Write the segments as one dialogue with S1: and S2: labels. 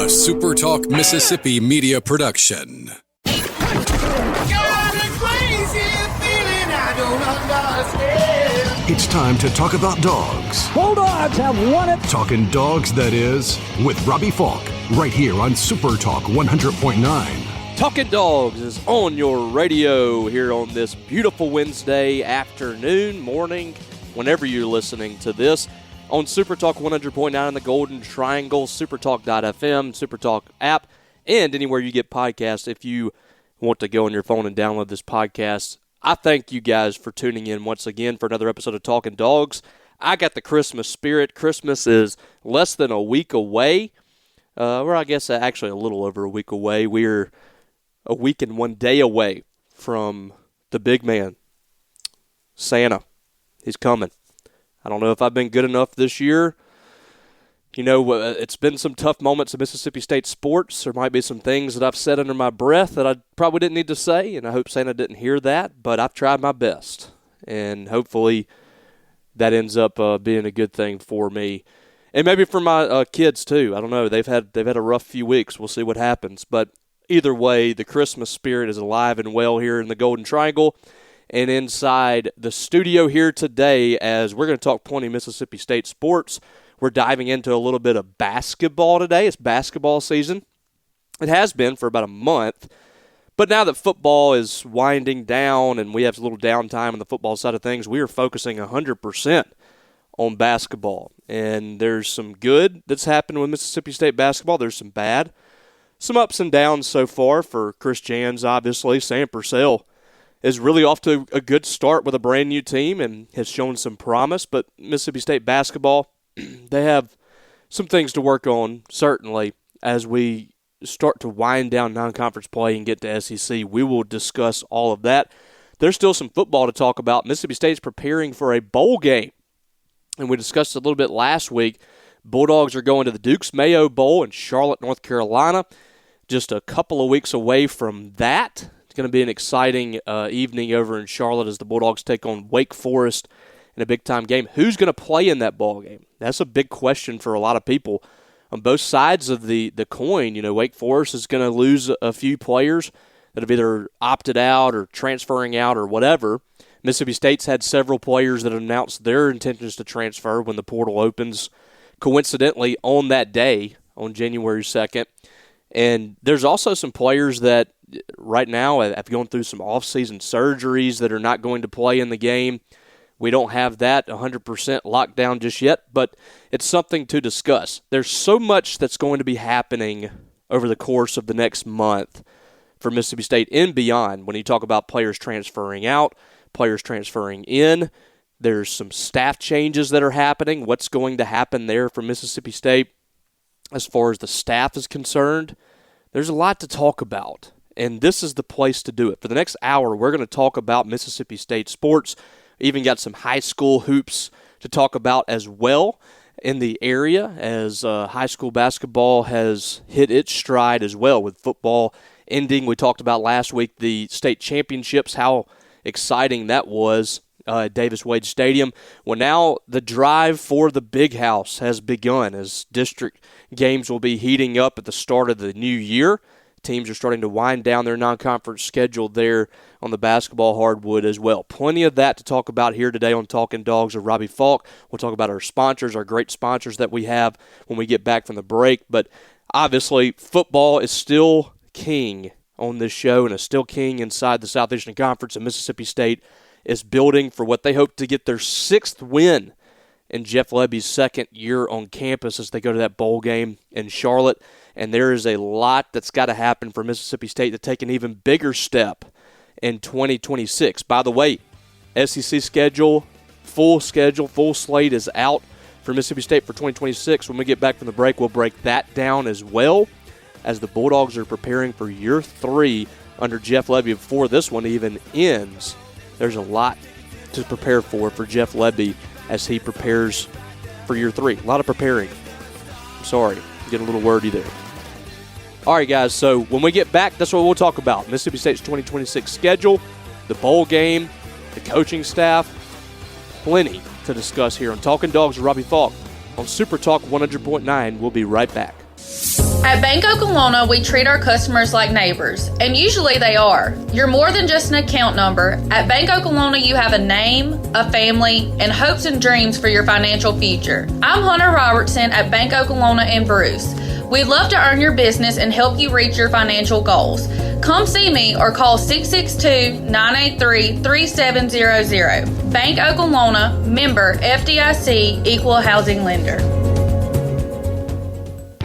S1: SuperTalk Mississippi media production. It's time to talk about dogs.
S2: Bulldogs have won it.
S1: Talkin Dawgs, that is, with Robbie Faulk, right here on SuperTalk 100.9.
S3: Talkin Dawgs is on your radio here on this beautiful Wednesday afternoon, morning, whenever you're listening to this, on SuperTalk 100.9 in the Golden Triangle, SuperTalk.fm, SuperTalk app, and anywhere you get podcasts. If you want to go on your phone and download this podcast, I thank you guys for tuning in once again for another episode of Talkin Dawgs. I got the Christmas spirit. Christmas is less than a week away. Or I guess actually a little over a week away. We're a week and 1 day away from the big man, Santa. He's coming. I don't know if I've been good enough this year. You know, it's been some tough moments in Mississippi State sports. There might be some things that I've said under my breath that I probably didn't need to say, and I hope Santa didn't hear that, but I've tried my best, and hopefully that ends up being a good thing for me, and maybe for my kids too. I don't know. They've had a rough few weeks. We'll see what happens, but either way, the Christmas spirit is alive and well here in the Golden Triangle and inside the studio here today, as we're going to talk plenty Mississippi State sports. We're diving into a little bit of basketball today. It's basketball season. It has been for about a month. But now that football is winding down and we have a little downtime on the football side of things, we are focusing 100% on basketball. And there's some good that's happened with Mississippi State basketball. There's some bad. Some ups and downs so far for Chris Jans, obviously. Sam Purcell is really off to a good start with a brand new team and has shown some promise. But Mississippi State basketball, they have some things to work on, certainly, as we start to wind down non-conference play and get to SEC. We will discuss all of that. There's still some football to talk about. Mississippi State's preparing for a bowl game, and we discussed it a little bit last week. Bulldogs are going to the Duke's Mayo Bowl in Charlotte, North Carolina, just a couple of weeks away from that. It's going to be an exciting evening over in Charlotte as the Bulldogs take on Wake Forest in a big-time game. Who's going to play in that ball game? That's a big question for a lot of people on both sides of the coin. You know, Wake Forest is going to lose a few players that have either opted out or transferring out or whatever. Mississippi State's had several players that announced their intentions to transfer when the portal opens, coincidentally, on that day, on January 2nd. And there's also some players that right now have gone through some off-season surgeries that are not going to play in the game. We don't have that 100% locked down just yet, but it's something to discuss. There's so much that's going to be happening over the course of the next month for Mississippi State and beyond. When you talk about players transferring out, players transferring in, there's some staff changes that are happening. What's going to happen there for Mississippi State as far as the staff is concerned? There's a lot to talk about, and this is the place to do it. For the next hour, we're going to talk about Mississippi State sports. Even got some high school hoops to talk about as well in the area, as high school basketball has hit its stride as well with football ending. We talked about last week the state championships, how exciting that was at Davis Wade Stadium. Well, now the drive for the Big House has begun as district games will be heating up at the start of the new year. Teams are starting to wind down their non-conference schedule there on the basketball hardwood as well. Plenty of that to talk about here today on Talkin Dawgs with Robbie Faulk. We'll talk about our sponsors, our great sponsors that we have when we get back from the break. But obviously, football is still king on this show and is still king inside the Southeastern Conference, and Mississippi State is building for what they hope to get their sixth win in Jeff Lebby's second year on campus as they go to that bowl game in Charlotte. And there is a lot that's got to happen for Mississippi State to take an even bigger step in 2026. By the way, SEC schedule, full slate is out for Mississippi State for 2026. When we get back from the break, we'll break that down as well as the Bulldogs are preparing for year 3 under Jeff Lebby before this one even ends. There's a lot to prepare for Jeff Lebby as he prepares for year 3. A lot of preparing. I'm sorry, get a little wordy there. All right, guys, so when we get back, that's what we'll talk about. Mississippi State's 2026 schedule, the bowl game, the coaching staff, plenty to discuss here on Talkin Dawgs with Robbie Faulk on SuperTalk 100.9. We'll be right back.
S2: At Bank Oklahoma, we treat our customers like neighbors, and usually they are. You're more than just an account number. At Bank Oklahoma, you have a name, a family, and hopes and dreams for your financial future. I'm Hunter Robertson at Bank Oklahoma in Bruce. We'd love to earn your business and help you reach your financial goals. Come see me or call 662-983-3700. Bank Oklahoma, member FDIC, equal housing lender.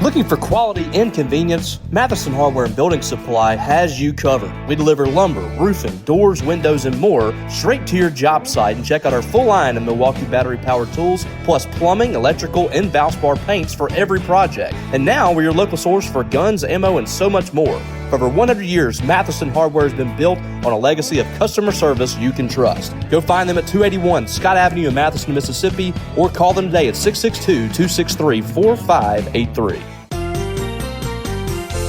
S3: Looking for quality and convenience? Matheson Hardware and Building Supply has you covered. We deliver lumber, roofing, doors, windows, and more straight to your job site. And check out our full line of Milwaukee battery-powered tools, plus plumbing, electrical, and Valspar paints for every project. And now we're your local source for guns, ammo, and so much more. For over 100 years, Matheson Hardware has been built on a legacy of customer service you can trust. Go find them at 281 Scott Avenue in Matheson, Mississippi, or call them today at 662-263-4583.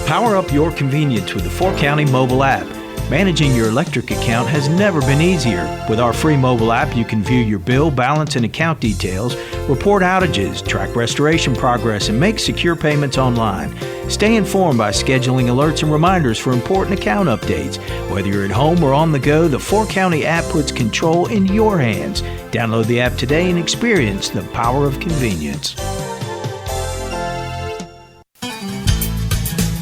S4: Power up your convenience with the 4County mobile app. Managing your electric account has never been easier. With our free mobile app, you can view your bill, balance, and account details, report outages, track restoration progress, and make secure payments online. Stay informed by scheduling alerts and reminders for important account updates. Whether you're at home or on the go, the 4County app puts control in your hands. Download the app today and experience the power of convenience.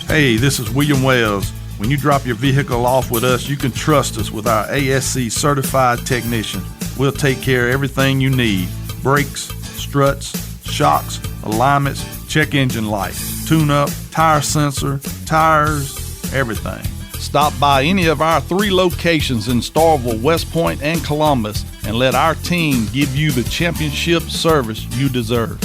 S5: Hey, this is William Wells. When you drop your vehicle off with us, you can trust us with our ASC certified technician. We'll take care of everything you need. Brakes, struts, shocks, alignments, check engine light, tune-up, tire sensor, tires, everything. Stop by any of our 3 locations in Starkville, West Point, and Columbus, and let our team give you the championship service you deserve.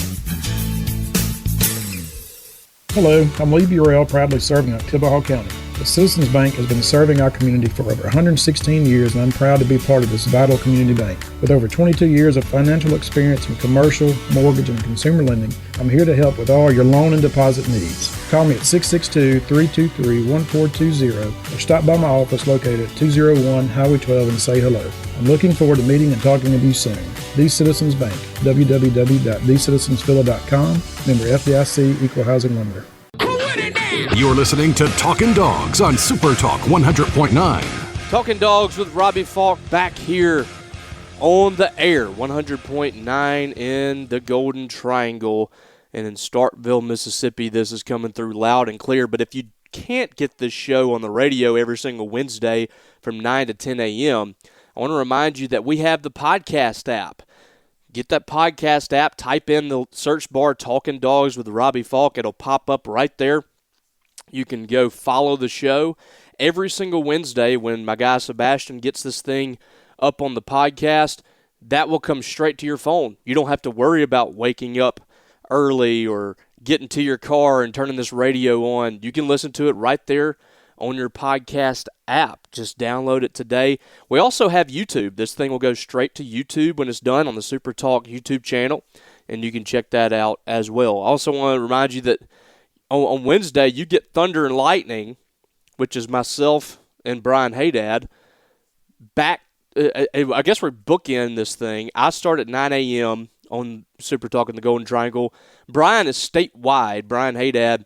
S6: Hello, I'm Lee Burrell, proudly serving Oktibbeha County. The Citizens Bank has been serving our community for over 116 years, and I'm proud to be part of this vital community bank. With over 22 years of financial experience in commercial, mortgage, and consumer lending, I'm here to help with all your loan and deposit needs. Call me at 662-323-1420 or stop by my office located at 201 Highway 12 and say hello. I'm looking forward to meeting and talking with you soon. The Citizens Bank, www.thecitizensvilla.com, member FDIC, equal housing lender.
S1: You're listening to Talkin Dawgs on SuperTalk 100.9.
S3: Talkin Dawgs with Robbie Faulk back here on the air, 100.9 in the Golden Triangle. And in Starkville, Mississippi, this is coming through loud and clear. But if you can't get this show on the radio every single Wednesday from 9 to 10 a.m., I want to remind you that we have the podcast app. Get that podcast app, type in the search bar Talkin Dawgs with Robbie Faulk. It'll pop up right there. You can go follow the show every single Wednesday when my guy Sebastian gets this thing up on the podcast. That will come straight to your phone. You don't have to worry about waking up early or getting to your car and turning this radio on. You can listen to it right there on your podcast app. Just download it today. We also have YouTube. This thing will go straight to YouTube when it's done on the SuperTalk YouTube channel, and you can check that out as well. I also want to remind you that on Wednesday, you get Thunder and Lightning, which is myself and Brian Haydad. Back, I guess we're bookending this thing. I start at 9 a.m. on Super Talk in the Golden Triangle. Brian is statewide. Brian Haydad,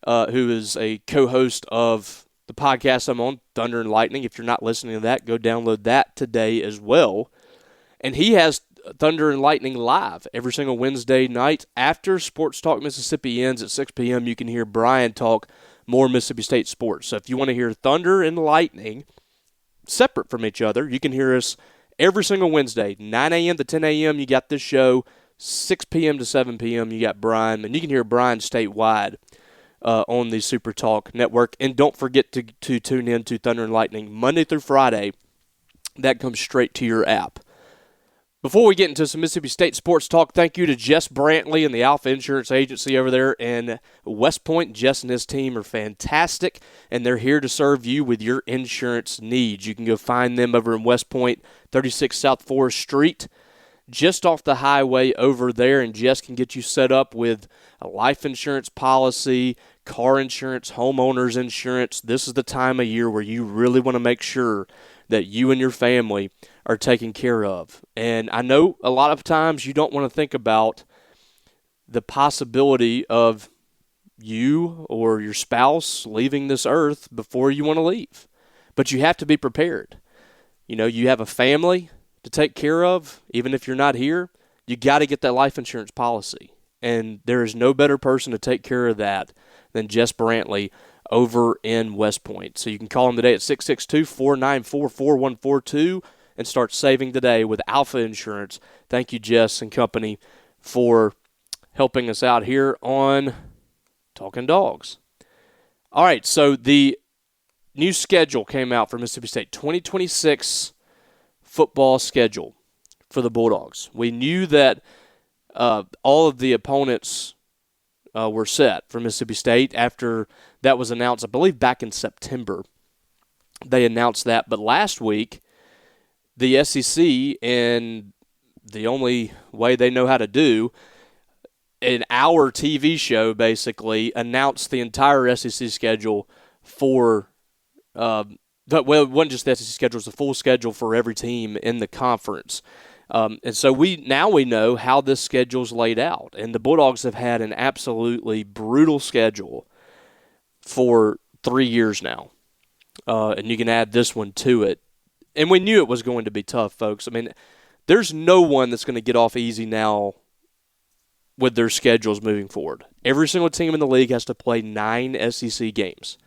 S3: who is a co-host of the podcast I'm on, Thunder and Lightning. If you're not listening to that, go download that today as well. And he has Thunder and Lightning live every single Wednesday night. After Sports Talk Mississippi ends at 6 p.m., you can hear Brian talk more Mississippi State sports. So if you want to hear Thunder and Lightning separate from each other, you can hear us every single Wednesday, 9 a.m. to 10 a.m. You got this show, 6 p.m. to 7 p.m. You got Brian, and you can hear Brian statewide on the Super Talk network. And don't forget to tune in to Thunder and Lightning Monday through Friday. That comes straight to your app. Before we get into some Mississippi State sports talk, thank you to Jess Brantley and the Alpha Insurance Agency over there in West Point. Jess and his team are fantastic, and they're here to serve you with your insurance needs. You can go find them over in West Point, 36 South Forest Street, just off the highway over there, and Jess can get you set up with a life insurance policy, car insurance, homeowners insurance. This is the time of year where you really want to make sure that you and your family are taken care of. And I know a lot of times you don't want to think about the possibility of you or your spouse leaving this earth before you want to leave. But you have to be prepared. You have a family to take care of, even if you're not here. You got to get that life insurance policy. And there is no better person to take care of that than Jess Brantley over in West Point. So you can call him today at 662-494-4142 and start saving today with Alpha Insurance. Thank you, Jess and company, for helping us out here on Talkin Dawgs. All right, so the new schedule came out for Mississippi State, 2026 football schedule for the Bulldogs. We knew that all of the opponents were set for Mississippi State after that was announced, I believe, back in September. They announced that, but last week, the SEC, in the only way they know how to do, an hour TV show basically announced the entire SEC schedule for, well, it wasn't just the SEC schedule, it was the full schedule for every team in the conference. And so we know how this schedule's laid out. And the Bulldogs have had an absolutely brutal schedule for 3 years now. And you can add this one to it. And we knew it was going to be tough, folks. I mean, there's no one that's going to get off easy now with their schedules moving forward. Every single team in the league has to play 9 SEC games.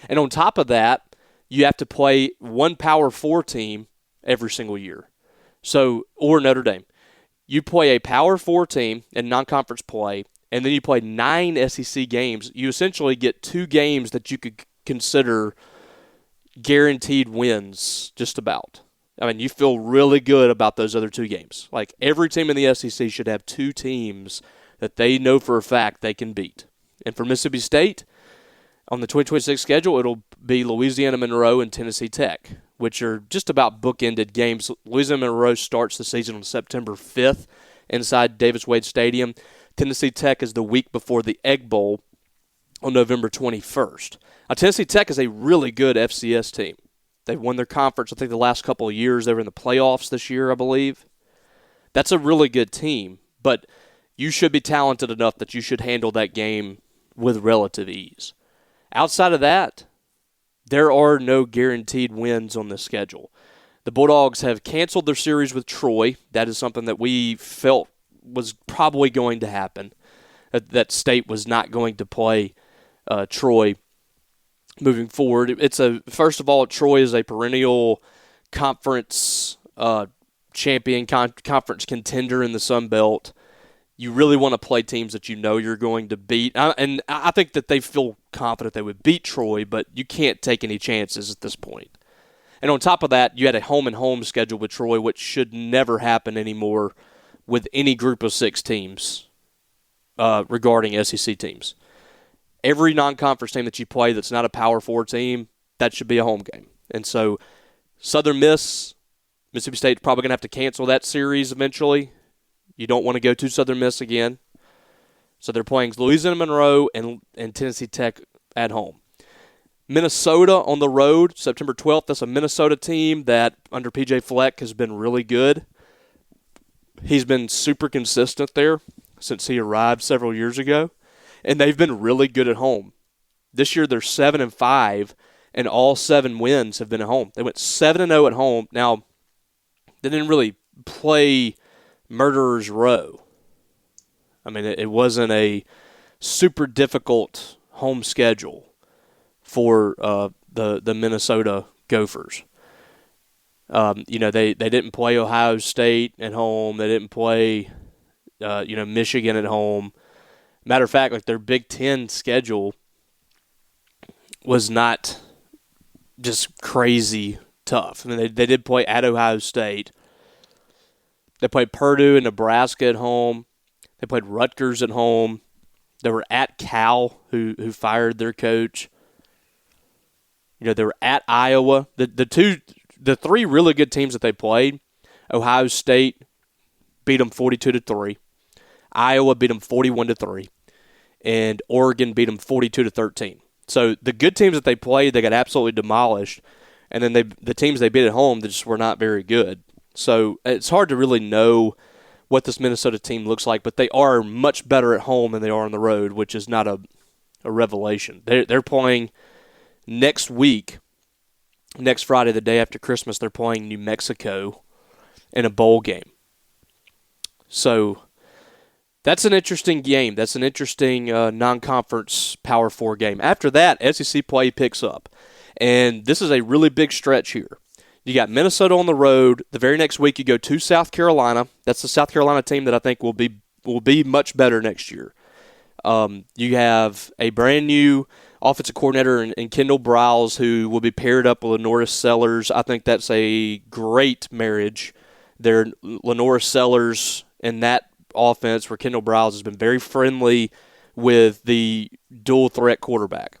S3: And on top of that, you have to play one Power 4 team every single year. So, or Notre Dame. You play a Power 4 team in non-conference play, and then you play 9 SEC games. You essentially get 2 games that you could consider guaranteed wins, just about. I mean, you feel really good about those other 2 games. Like, every team in the SEC should have 2 teams that they know for a fact they can beat. And for Mississippi State, on the 2026 schedule, it'll be Louisiana Monroe and Tennessee Tech, which are just about bookended games. Louisiana Monroe starts the season on September 5th inside Davis-Wade Stadium. Tennessee Tech is the week before the Egg Bowl on November 21st. Now, Tennessee Tech is a really good FCS team. They've won their conference, I think, the last couple of years. They were in the playoffs this year, I believe. That's a really good team, but you should be talented enough that you should handle that game with relative ease. Outside of that, there are no guaranteed wins on the schedule. The Bulldogs have canceled their series with Troy. That is something that we felt was probably going to happen, that State was not going to play Troy moving forward. First of all, Troy is a perennial conference champion, conference contender in the Sun Belt. You really want to play teams that you know you're going to beat. And I think that they feel confident they would beat Troy, but you can't take any chances at this point. And on top of that, you had a home-and-home schedule with Troy, which should never happen anymore with any group of 6 teams regarding SEC teams. Every non-conference team that you play that's not a Power 4 team, that should be a home game. And so Southern Miss, Mississippi State's probably going to have to cancel that series eventually. You don't want to go to Southern Miss again. So they're playing Louisiana Monroe and Tennessee Tech at home. Minnesota on the road, September 12th. That's a Minnesota team that, under P.J. Fleck, has been really good. He's been super consistent there since he arrived several years ago. And they've been really good at home. This year they're 7-5, and all 7 wins have been at home. They went 7-0 at home. Now, they didn't really play Murderer's Row. I mean, it wasn't a super difficult home schedule for the Minnesota Gophers. They didn't play Ohio State at home. They didn't play Michigan at home. Matter of fact, like, their Big Ten schedule was not just crazy tough. I mean, they did play at Ohio State. They played Purdue and Nebraska at home. They played Rutgers at home. They were at Cal, who fired their coach. They were at Iowa. The 3 really good teams that they played, Ohio State beat them 42-3. Iowa beat them 41-3. And Oregon beat them 42-13. So the good teams that they played, they got absolutely demolished. And then the teams they beat at home, they just were not very good. So it's hard to really know what this Minnesota team looks like, but they are much better at home than they are on the road, which is not a a revelation. They're playing next week, next Friday, the day after Christmas. They're playing New Mexico in a bowl game. So that's an interesting game. That's an interesting non-conference Power 4 game. After that, SEC play picks up. And this is a really big stretch here. You got Minnesota on the road. The very next week, you go to South Carolina. That's the South Carolina team that I think will be much better next year. You have a brand new offensive coordinator in Kendall Briles, who will be paired up with Lenora Sellers. I think that's a great marriage. Lenora Sellers in that offense, where Kendall Briles has been very friendly with the dual threat quarterback.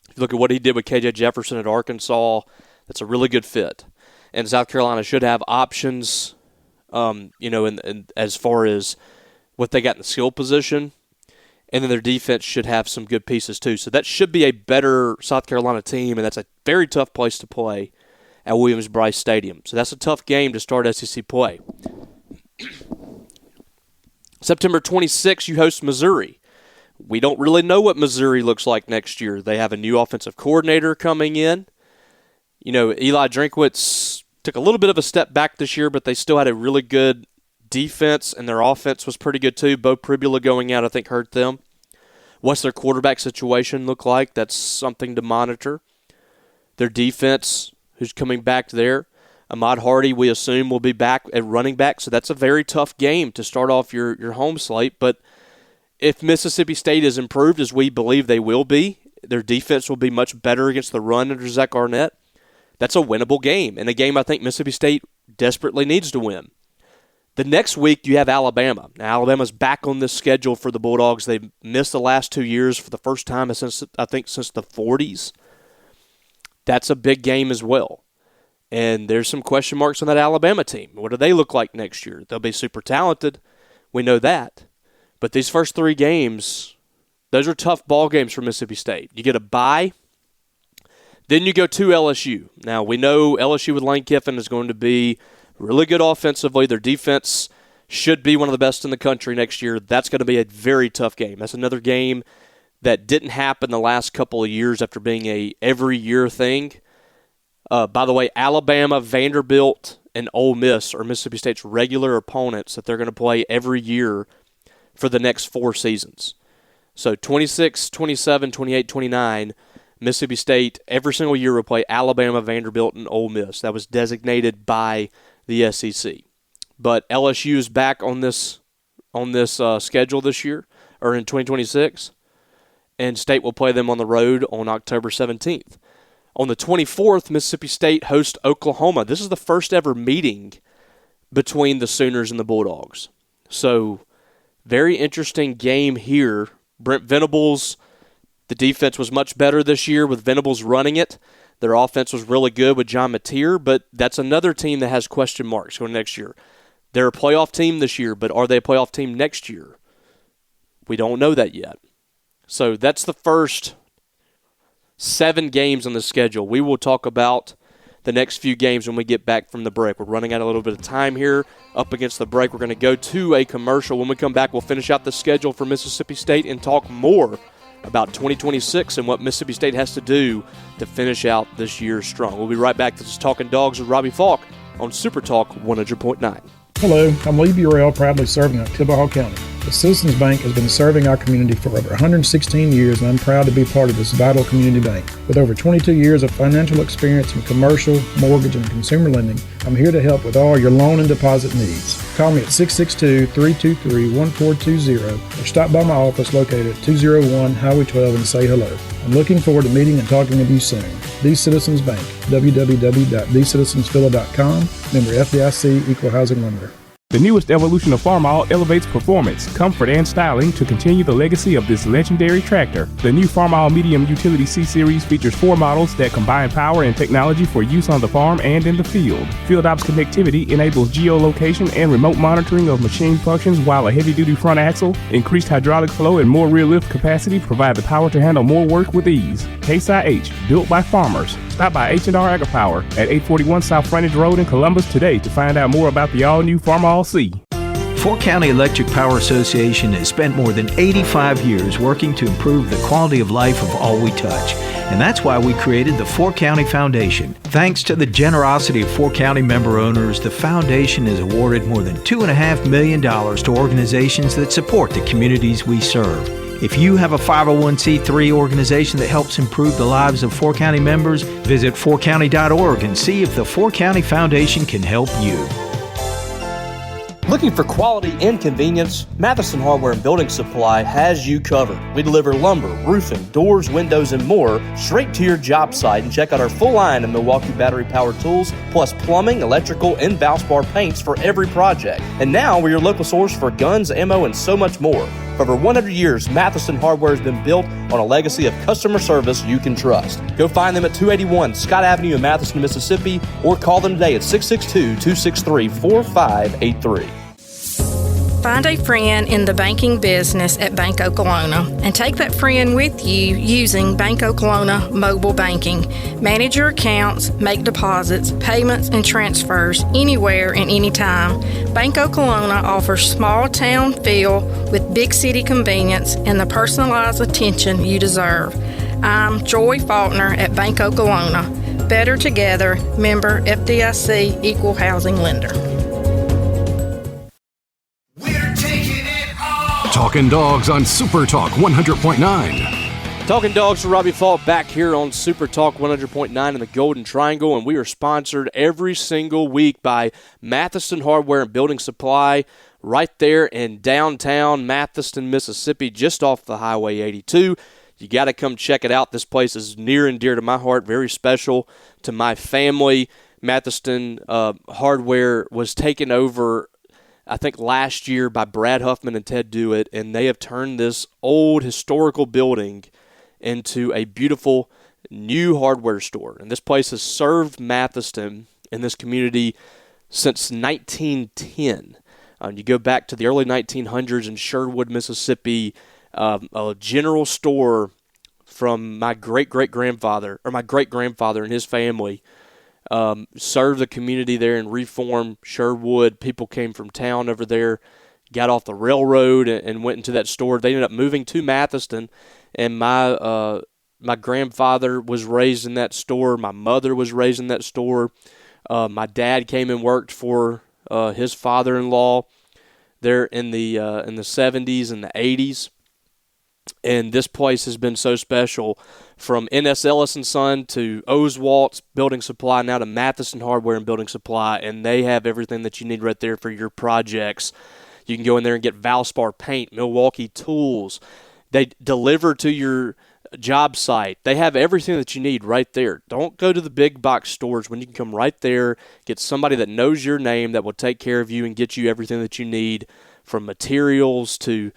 S3: If you look at what he did with KJ Jefferson at Arkansas, that's a really good fit. And South Carolina should have options, in as far as what they got in the skill position. And then their defense should have some good pieces too. So that should be a better South Carolina team, and that's a very tough place to play at Williams-Brice Stadium. So that's a tough game to start SEC play. September 26th, you host Missouri. We don't really know what Missouri looks like next year. They have a new offensive coordinator coming in. Eli Drinkwitz took a little bit of a step back this year, but they still had a really good defense, and their offense was pretty good too. Bo Pribula going out, I think, hurt them. What's their quarterback situation look like? That's something to monitor. Their defense, who's coming back there. Ahmad Hardy, we assume, will be back at running back, so that's a very tough game to start off your home slate. But if Mississippi State is improved, as we believe they will be, their defense will be much better against the run under Zach Arnett. That's a winnable game, and a game I think Mississippi State desperately needs to win. The next week, you have Alabama. Now, Alabama's back on this schedule for the Bulldogs. They've missed the last 2 years for the first time since the 40s. That's a big game as well. And there's some question marks on that Alabama team. What do they look like next year? They'll be super talented. We know that. But these first 3 games, those are tough ball games for Mississippi State. You get a bye. Then you go to LSU. Now, we know LSU with Lane Kiffin is going to be really good offensively. Their defense should be one of the best in the country next year. That's going to be a very tough game. That's another game that didn't happen the last couple of years after being a every-year thing. By the way, Alabama, Vanderbilt, and Ole Miss are Mississippi State's regular opponents that they're going to play every year for the next 4 seasons. So 26, 27, 28, 29, Mississippi State every single year will play Alabama, Vanderbilt, and Ole Miss. That was designated by the SEC. But LSU is back on this schedule this year, or in 2026, and State will play them on the road on October 17th. On the 24th, Mississippi State hosts Oklahoma. This is the first ever meeting between the Sooners and the Bulldogs. So, very interesting game here. Brent Venables, the defense was much better this year with Venables running it. Their offense was really good with John Mateer, but that's another team that has question marks going next year. They're a playoff team this year, but are they a playoff team next year? We don't know that yet. So that's the first 7 games on the schedule. We will talk about the next few games when we get back from the break. We're running out a little bit of time here up against the break. We're going to go to a commercial. When we come back, we'll finish out the schedule for Mississippi State and talk more about 2026 and what Mississippi State has to do to finish out this year strong. We'll be right back. This is Talkin Dawgs with Robbie Faulk on SuperTalk 100.9.
S6: Hello, I'm Lee Burrell, proudly serving Tillamook County. The Citizens Bank has been serving our community for over 116 years, and I'm proud to be part of this vital community bank. With over 22 years of financial experience in commercial, mortgage, and consumer lending, I'm here to help with all your loan and deposit needs. Call me at 662-323-1420 or stop by my office located at 201 Highway 12 and say hello. I'm looking forward to meeting and talking with you soon. The Citizens Bank, www.thecitizensvilla.com, member FDIC, equal housing lender.
S7: The newest evolution of Farmall elevates performance, comfort, and styling to continue the legacy of this legendary tractor. The new Farmall Medium Utility C-Series features 4 models that combine power and technology for use on the farm and in the field. FieldOps connectivity enables geolocation and remote monitoring of machine functions, while a heavy-duty front axle, increased hydraulic flow, and more rear lift capacity provide the power to handle more work with ease. Case IH, built by farmers. Stop by H&R AgriPower at 841 South Frontage Road in Columbus today to find out more about the all-new Farmall C.
S4: Fork County Electric Power Association has spent more than 85 years working to improve the quality of life of all we touch. And that's why we created the Fork County Foundation. Thanks to the generosity of Fork County member owners, the foundation has awarded more than $2.5 million to organizations that support the communities we serve. If you have a 501c3 organization that helps improve the lives of Fork County members, visit forkcounty.org and see if the Fork County Foundation can help you.
S3: Looking for quality and convenience? Matheson Hardware and Building Supply has you covered. We deliver lumber, roofing, doors, windows, and more straight to your job site. And check out our full line of Milwaukee battery-powered tools, plus plumbing, electrical, and Valspar paints for every project. And now we're your local source for guns, ammo, and so much more. For over 100 years, Matheson Hardware has been built on a legacy of customer service you can trust. Go find them at 281 Scott Avenue in Matheson, Mississippi, or call them today at 662-263-4583.
S8: Find a friend in the banking business at Bank Oklahoma and take that friend with you using Bank Oklahoma mobile banking. Manage your accounts, make deposits, payments, and transfers anywhere and anytime. Bank Oklahoma offers small town feel with big city convenience and the personalized attention you deserve. I'm Joy Faulkner at Bank Oklahoma. Better together, member FDIC, equal housing lender.
S1: Talkin Dawgs on SuperTalk 100.9.
S3: Talkin Dawgs for Robbie Faulk back here on SuperTalk 100.9 in the Golden Triangle, and we are sponsored every single week by Matheson Hardware and Building Supply right there in downtown Mathiston, Mississippi, just off the Highway 82. You got to come check it out. This place is near and dear to my heart, very special to my family. Mathiston Hardware was taken over, I think, last year by Brad Huffman and Ted Dewitt, and they have turned this old historical building into a beautiful new hardware store. And this place has served Mathiston in this community since 1910. You go back to the early 1900s in Sherwood, Mississippi, a general store from my great-grandfather and his family served the community there in Reform, Sherwood. People came from town over there, got off the railroad and went into that store. They ended up moving to Mathiston, and my grandfather was raised in that store. My mother was raised in that store. My dad came and worked for his father-in-law there in the 70s and the 80s. And this place has been so special, from N.S. Ellis & Son to Oswalt's Building Supply, now to Matheson Hardware and Building Supply, and they have everything that you need right there for your projects. You can go in there and get Valspar paint, Milwaukee tools. They deliver to your job site. They have everything that you need right there. Don't go to the big box stores when you can come right there, get somebody that knows your name that will take care of you and get you everything that you need, from materials to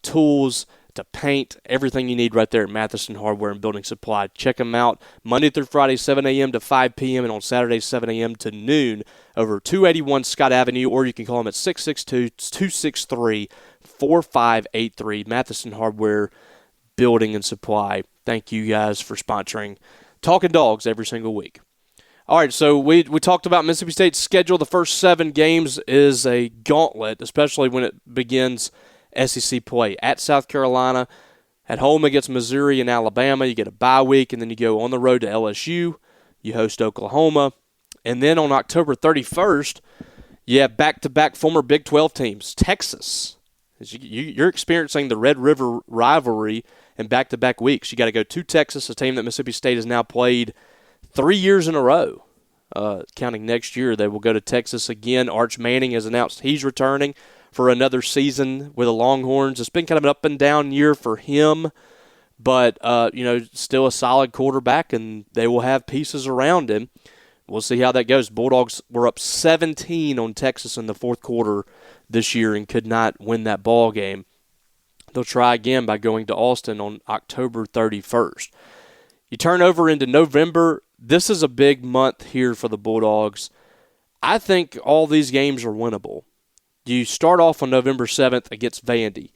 S3: tools to paint, everything you need right there at Matheson Hardware and Building Supply. Check them out Monday through Friday, 7 a.m. to 5 p.m., and on Saturdays, 7 a.m. to noon over 281 Scott Avenue, or you can call them at 662-263-4583, Matheson Hardware, Building and Supply. Thank you guys for sponsoring Talkin Dawgs every single week. All right, so we talked about Mississippi State's schedule. The first 7 games is a gauntlet, especially when it begins SEC play. At South Carolina, at home against Missouri and Alabama, you get a bye week, and then you go on the road to LSU. You host Oklahoma. And then on October 31st, you have back-to-back former Big 12 teams. Texas. You're experiencing the Red River rivalry in back-to-back weeks. You got to go to Texas, a team that Mississippi State has now played 3 years in a row. Counting next year, they will go to Texas again. Arch Manning has announced he's returning for another season with the Longhorns. It's been kind of an up-and-down year for him, but, still a solid quarterback, and they will have pieces around him. We'll see how that goes. Bulldogs were up 17 on Texas in the fourth quarter this year and could not win that ball game. They'll try again by going to Austin on October 31st. You turn over into November. This is a big month here for the Bulldogs. I think all these games are winnable. You start off on November 7th against Vandy.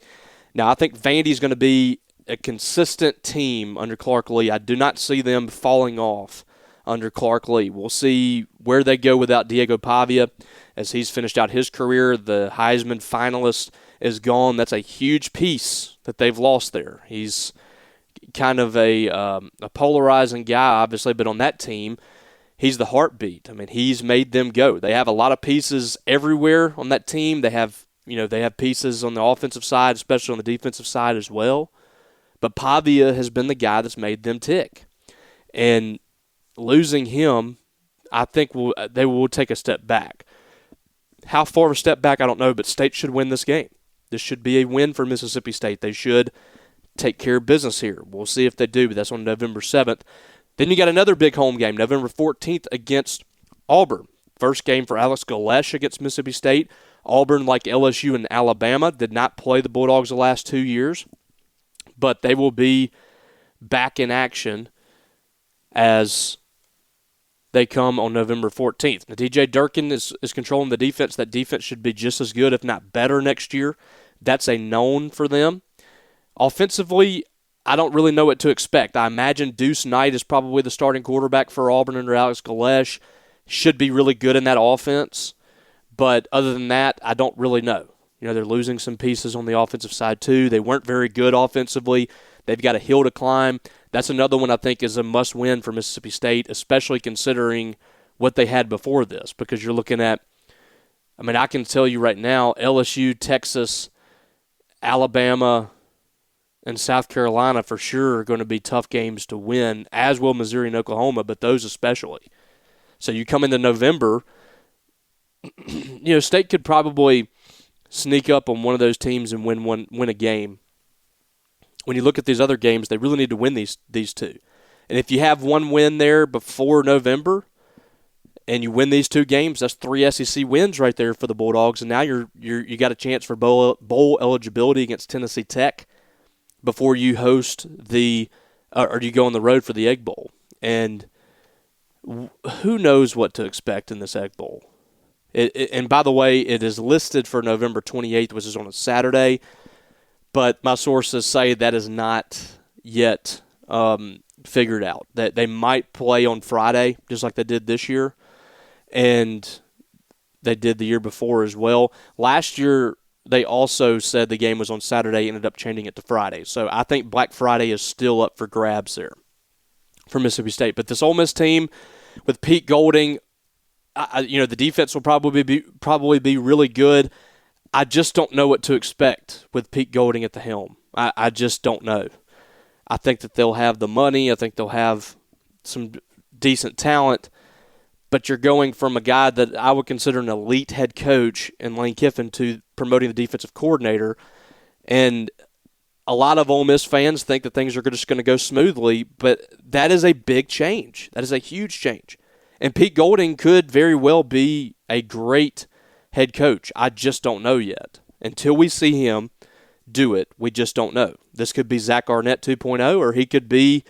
S3: Now, I think Vandy's going to be a consistent team under Clark Lee. I do not see them falling off under Clark Lee. We'll see where they go without Diego Pavia as he's finished out his career. The Heisman finalist is gone. That's a huge piece that they've lost there. He's kind of a polarizing guy, obviously, but on that team, he's the heartbeat. I mean, he's made them go. They have a lot of pieces everywhere on that team. They have pieces on the offensive side, especially on the defensive side as well. But Pavia has been the guy that's made them tick. And losing him, I think they will take a step back. How far of a step back, I don't know, but State should win this game. This should be a win for Mississippi State. They should take care of business here. We'll see if they do, but that's on November 7th. Then you got another big home game, November 14th against Auburn. First game for Alex Galesh against Mississippi State. Auburn, like LSU and Alabama, did not play the Bulldogs the last 2 years, but they will be back in action as they come on November 14th. Now, DJ Durkin is controlling the defense. That defense should be just as good, if not better, next year. That's a known for them. Offensively, I don't really know what to expect. I imagine Deuce Knight is probably the starting quarterback for Auburn under Alex Galesh. Should be really good in that offense. But other than that, I don't really know. They're losing some pieces on the offensive side too. They weren't very good offensively. They've got a hill to climb. That's another one I think is a must-win for Mississippi State, especially considering what they had before this. Because you're looking at, I can tell you right now, LSU, Texas, Alabama, and South Carolina for sure are going to be tough games to win, as will Missouri and Oklahoma, but those especially. So you come into November, State could probably sneak up on one of those teams and win a game. When you look at these other games, they really need to win these two. And if you have one win there before November and you win these two games, that's 3 SEC wins right there for the Bulldogs. And now you got a chance for bowl eligibility against Tennessee Tech before you host or you go on the road for the Egg Bowl. And who knows what to expect in this Egg Bowl. And by the way, it is listed for November 28th, which is on a Saturday. But my sources say that is not yet figured out. That they might play on Friday, just like they did this year. And they did the year before as well. Last year, they also said the game was on Saturday, ended up changing it to Friday. So I think Black Friday is still up for grabs there for Mississippi State. But this Ole Miss team with Pete Golding, the defense will probably be really good. I just don't know what to expect with Pete Golding at the helm. I just don't know. I think that they'll have the money. I think they'll have some decent talent. But you're going from a guy that I would consider an elite head coach in Lane Kiffin to promoting the defensive coordinator. And a lot of Ole Miss fans think that things are just going to go smoothly, but that is a big change. That is a huge change. And Pete Golding could very well be a great head coach. I just don't know yet. Until we see him do it, we just don't know. This could be Zach Arnett 2.0, or he could be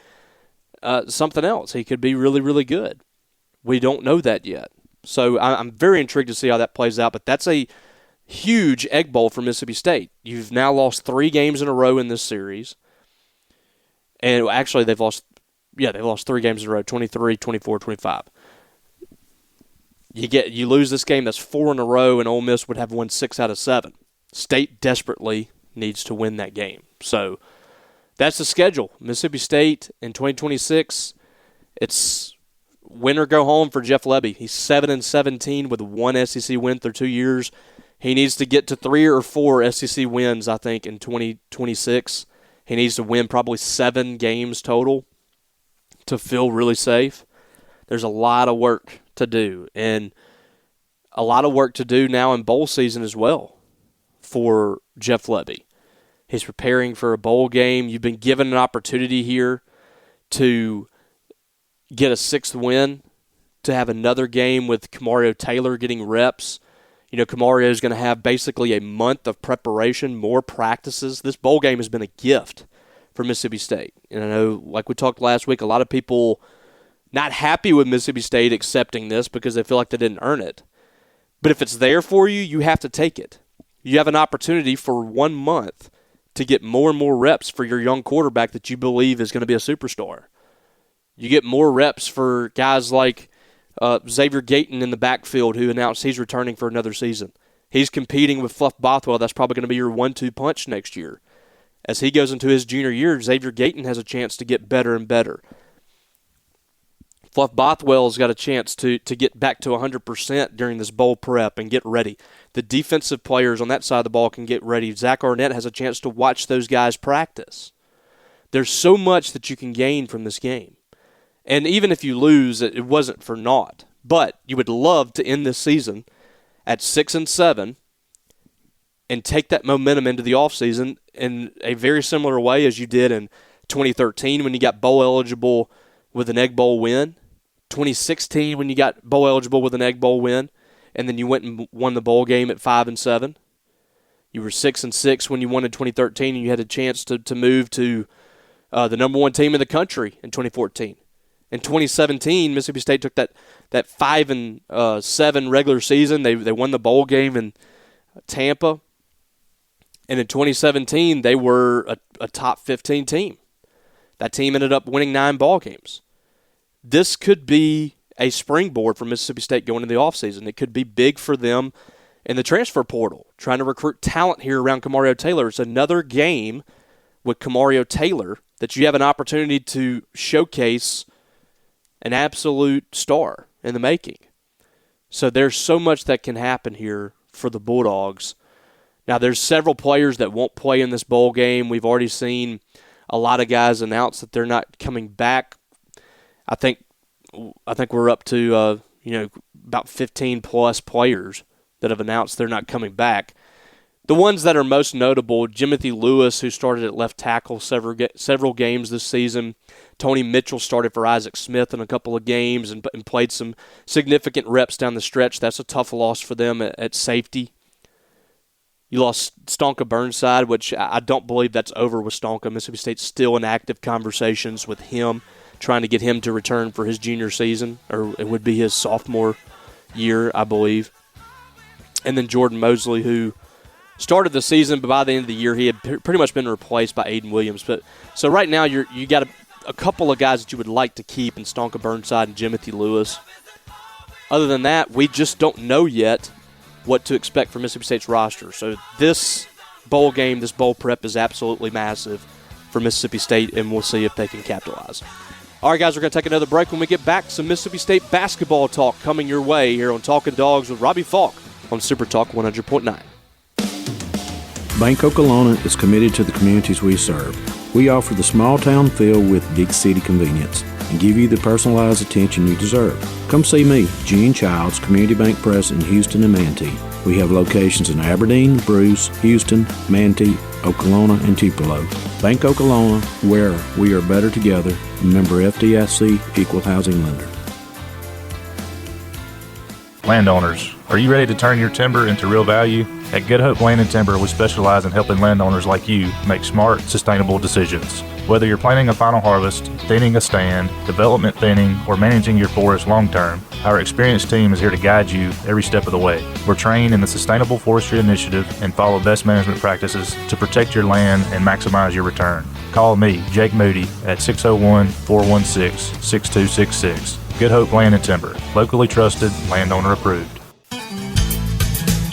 S3: something else. He could be really, really good. We don't know that yet. So I'm very intrigued to see how that plays out, but that's a huge Egg Bowl for Mississippi State. You've now lost 3 games in a row in this series. And actually, they've lost 3 games in a row, 23, 24, 25. You lose this game, that's 4 in a row, and Ole Miss would have won 6 out of 7. State desperately needs to win that game. So that's the schedule. Mississippi State in 2026, it's win or go home for Jeff Lebby. He's 7-17 with 1 SEC win through 2 years. He needs to get to 3 or 4 SEC wins, I think, in 2026. He needs to win probably 7 games total to feel really safe. There's a lot of work to do, and a lot of work to do now in bowl season as well for Jeff Lebby. He's preparing for a bowl game. You've been given an opportunity here to get a 6th win, to have another game with Kamario Taylor getting reps. Kamario is going to have basically a month of preparation, more practices. This bowl game has been a gift for Mississippi State. And I know, like we talked last week, a lot of people not happy with Mississippi State accepting this because they feel like they didn't earn it. But if it's there for you, you have to take it. You have an opportunity for 1 month to get more and more reps for your young quarterback that you believe is going to be a superstar. You get more reps for guys like Xavier Gayton in the backfield, who announced he's returning for another season. He's competing with Fluff Bothwell. That's probably going to be your 1-2 punch next year. As he goes into his junior year, Xavier Gayton has a chance to get better and better. Fluff Bothwell's got a chance to get back to 100% during this bowl prep and get ready. The defensive players on that side of the ball can get ready. Zach Arnett has a chance to watch those guys practice. There's so much that you can gain from this game. And even if you lose, it wasn't for naught. But you would love to end this season at 6-7 and take that momentum into the offseason in a very similar way as you did in 2013 when you got bowl eligible with an Egg Bowl win, 2016 when you got bowl eligible with an Egg Bowl win, and then you went and won the bowl game at 5-7. You were 6-6 when you won in 2013, and you had a chance to move to the number one team in the country in 2014. In 2017, Mississippi State took that 5-7 regular season. They won the bowl game in Tampa. And in 2017, they were a top 15 team. That team ended up winning 9 ball games. This could be a springboard for Mississippi State going into the offseason. It could be big for them in the transfer portal, trying to recruit talent here around Kamario Taylor. It's another game with Kamario Taylor that you have an opportunity to showcase an absolute star in the making. So there's so much that can happen here for the Bulldogs. Now, there's several players that won't play in this bowl game. We've already seen a lot of guys announce that they're not coming back. I think we're up to about 15-plus players that have announced they're not coming back. The ones that are most notable, Jimothy Lewis, who started at left tackle several games this season. Tony Mitchell started for Isaac Smith in a couple of games and played some significant reps down the stretch. That's a tough loss for them at safety. You lost Stonka Burnside, which I don't believe that's over with Stonka. Mississippi State's still in active conversations with him, trying to get him to return for his junior season, or it would be his sophomore year, I believe. And then Jordan Mosley, who started the season, but by the end of the year, he had pretty much been replaced by Aiden Williams. So right now, you got a couple of guys that you would like to keep in Stonka Burnside and Jimothy Lewis. Other than that, we just don't know yet what to expect from Mississippi State's roster. So this bowl game, this bowl prep is absolutely massive for Mississippi State, and we'll see if they can capitalize. All right, guys, we're going to take another break. When we get back, some Mississippi State basketball talk coming your way here on Talkin Dawgs with Robbie Faulk on SuperTalk 100.9.
S9: Bank Oklahoma is committed to the communities we serve. We offer the small town feel with big city convenience and give you the personalized attention you deserve. Come see me, Gene Childs, Community Bank President in Houston and Manatee. We have locations in Aberdeen, Bruce, Houston, Manatee, Oklahoma, and Tupelo. Bank Oklahoma, where we are better together. Member FDIC, Equal Housing Lender.
S10: Landowners, are you ready to turn your timber into real value? At Good Hope Land and Timber, we specialize in helping landowners like you make smart, sustainable decisions. Whether you're planting a final harvest, thinning a stand, development thinning, or managing your forest long-term, our experienced team is here to guide you every step of the way. We're trained in the Sustainable Forestry Initiative and follow best management practices to protect your land and maximize your return. Call me, Jake Moody, at 601-416-6266. Good Hope Land and Timber, locally trusted, landowner approved.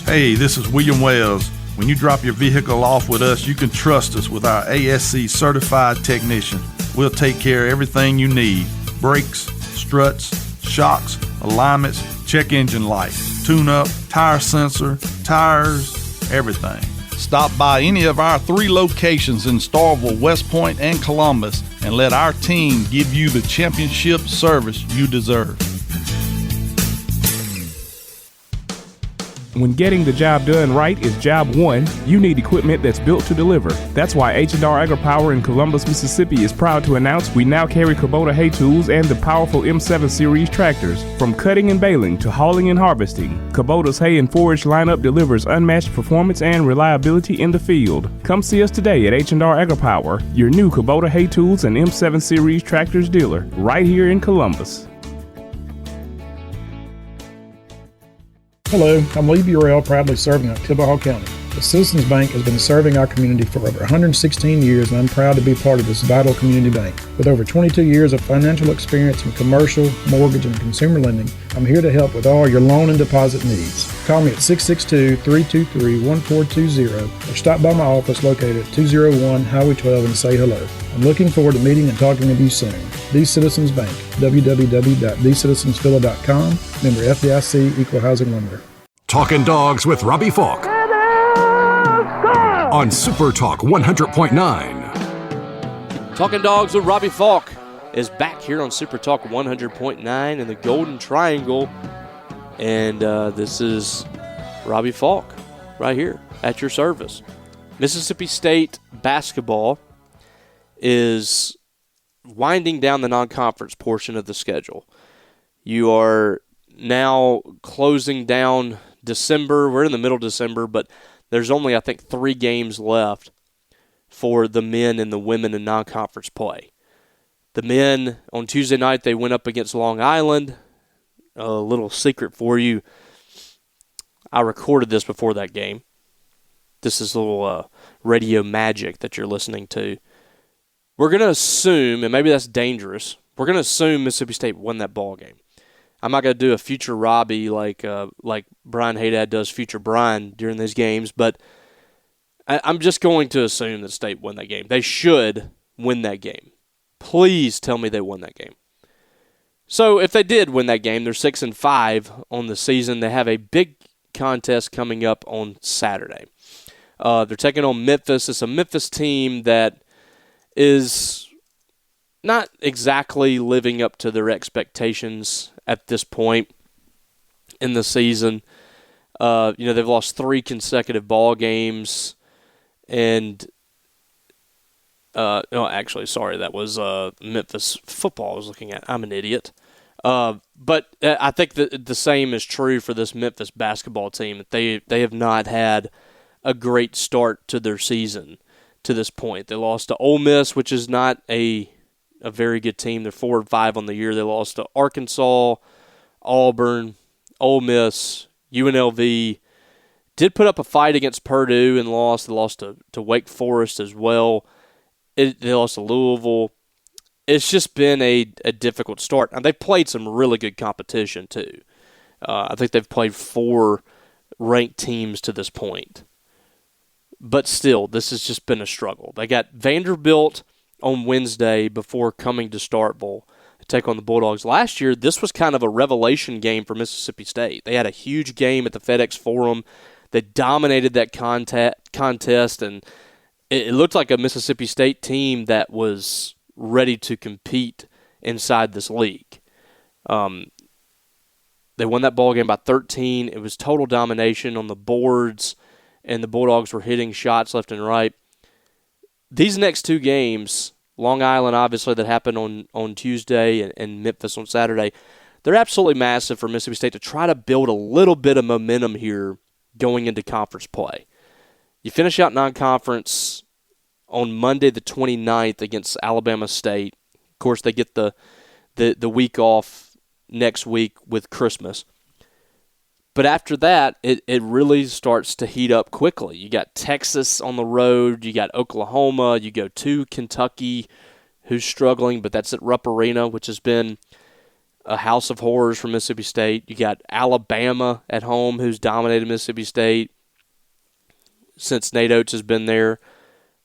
S5: Hey, this is William Wells. When you drop your vehicle off with us, you can trust us with our ASC certified technician. We'll take care of everything you need. Brakes, struts, shocks, alignments, check engine light, tune-up, tire sensor, tires, everything. Stop by any of our 3 locations in Starkville, West Point, and Columbus, and let our team give you the championship service you deserve.
S7: When getting the job done right is job one, you need equipment that's built to deliver. That's why H&R AgriPower in Columbus, Mississippi is proud to announce we now carry Kubota hay tools and the powerful M7 series tractors. From cutting and baling to hauling and harvesting, Kubota's hay and forage lineup delivers unmatched performance and reliability in the field. Come see us today at H&R AgriPower, your new Kubota hay tools and M7 series tractors dealer, right here in Columbus.
S6: Hello, I'm Lee Burrell, proudly serving Tibahaw County. The Citizens Bank has been serving our community for over 116 years, and I'm proud to be part of this vital community bank. With over 22 years of financial experience in commercial, mortgage, and consumer lending, I'm here to help with all your loan and deposit needs. Call me at 662-323-1420 or stop by my office located at 201 Highway 12 and say hello. I'm looking forward to meeting and talking with you soon. The Citizens Bank, www.thecitizensphila.com, member FDIC, Equal Housing Lender.
S1: Talkin Dawgs with Robbie Faulk on SuperTalk 100.9.
S3: Talkin Dawgs with Robbie Faulk is back here on SuperTalk 100.9 in the Golden Triangle. And this is Robbie Faulk right here at your service. Mississippi State basketball is winding down the non-conference portion of the schedule. You are now closing down December. We're in the middle of December, but there's only, I think, 3 games left for the men and the women in non-conference play. The men, on Tuesday night, they went up against Long Island. A little secret for you, I recorded this before that game. This is a little radio magic that you're listening to. We're going to assume, and maybe that's dangerous, we're going to assume Mississippi State won that ball game. I'm not going to do a future Robbie like Brian Haydad does future Brian during these games, but I'm just going to assume that State won that game. They should win that game. Please tell me they won that game. So if they did win that game, they're 6-5 on the season. They have a big contest coming up on Saturday. They're taking on Memphis. It's a Memphis team that is not exactly living up to their expectations at this point in the season. They've lost 3 consecutive ball games, and that was Memphis football I was looking at. I'm an idiot. But I think that the same is true for this Memphis basketball team. They have not had a great start to their season to this point. They lost to Ole Miss, which is not a very good team. They're 4-5 on the year. They lost to Arkansas, Auburn, Ole Miss, UNLV. Did put up a fight against Purdue and lost. They lost to Wake Forest as well. They lost to Louisville. It's just been a difficult start. And they've played some really good competition, too. I think they've played 4 ranked teams to this point. But still, this has just been a struggle. They got Vanderbilt on Wednesday before coming to Starkville to take on the Bulldogs. Last year, this was kind of a revelation game for Mississippi State. They had a huge game at the FedEx Forum. They dominated that contest, and it looked like a Mississippi State team that was ready to compete inside this league. They won that ball game by 13. It was total domination on the boards, and the Bulldogs were hitting shots left and right. These next 2 games, Long Island, obviously, that happened on Tuesday, and Memphis on Saturday, they're absolutely massive for Mississippi State to try to build a little bit of momentum here going into conference play. You finish out non-conference on Monday the 29th against Alabama State. Of course, they get the week off next week with Christmas. But after that, it really starts to heat up quickly. You got Texas on the road. You got Oklahoma. You go to Kentucky, who's struggling, but that's at Rupp Arena, which has been a house of horrors for Mississippi State. You got Alabama at home, who's dominated Mississippi State since Nate Oates has been there.